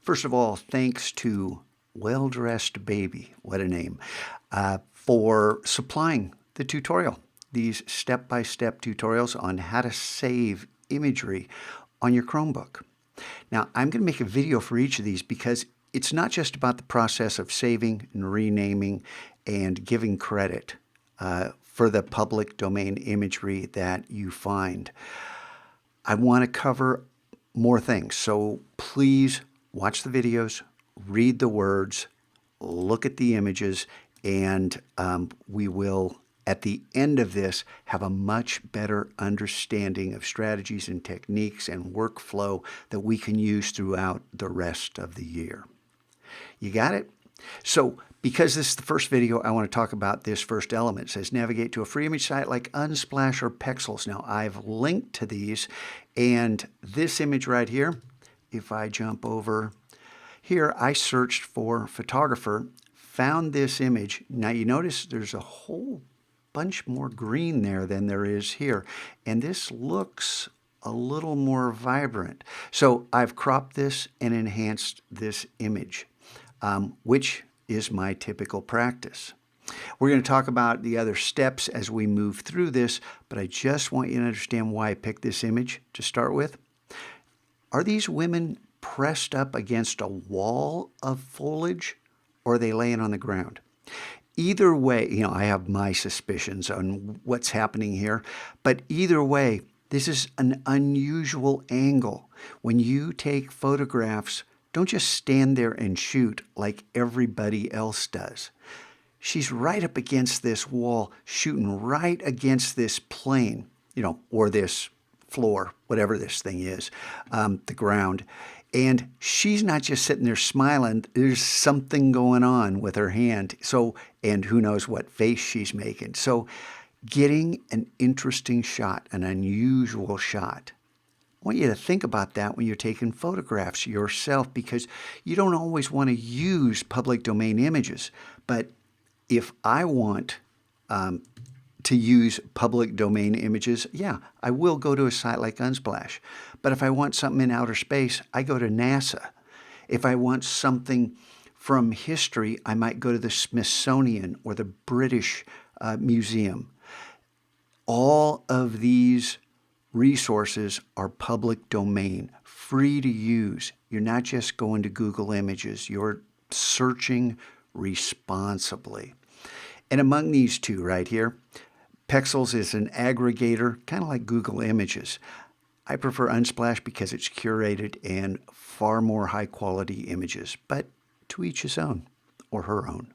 First of all, thanks to Well Dressed Baby, what a name, for supplying the tutorial, these step-by-step tutorials on how to save imagery on your Chromebook. Now, I'm going to make a video for each of these because it's not just about the process of saving and renaming and giving credit for the public domain imagery that you find. I want to cover more things, so please watch the videos, read the words, look at the images, and we will, at the end of this, have a much better understanding of strategies and techniques and workflow that we can use throughout the rest of the year. You got it? So, because this is the first video, I want to talk about this first element. It says navigate to a free image site like Unsplash or Pexels. Now, I've linked to these, and this image right here, if I jump over here, I searched for photographer, found this image. Now, you notice there's a whole bunch more green there than there is here, and this looks a little more vibrant. So I've cropped this and enhanced this image, which is my typical practice. We're going to talk about the other steps as we move through this, but I just want you to understand why I picked this image to start with. Are these women pressed up against a wall of foliage, or are they laying on the ground? Either way, I have my suspicions on what's happening here, but either way, this is an unusual angle. When you take photographs, don't just stand there and shoot like everybody else does. She's right up against this wall, shooting right against this plane, or this floor, whatever this thing is, the ground. And she's not just sitting there smiling. There's something going on with her hand. And who knows what face she's making. So getting an interesting shot, an unusual shot. I want you to think about that when you're taking photographs yourself, because you don't always want to use public domain images. But if I want to use public domain images, yeah, I will go to a site like Unsplash. But if I want something in outer space, I go to NASA. If I want something from history, I might go to the Smithsonian or the British Museum. All of these resources are public domain, free to use. You're not just going to Google Images. You're searching responsibly. And among these two right here, Pexels is an aggregator, kind of like Google Images. I prefer Unsplash because it's curated and far more high-quality images, but to each his own or her own.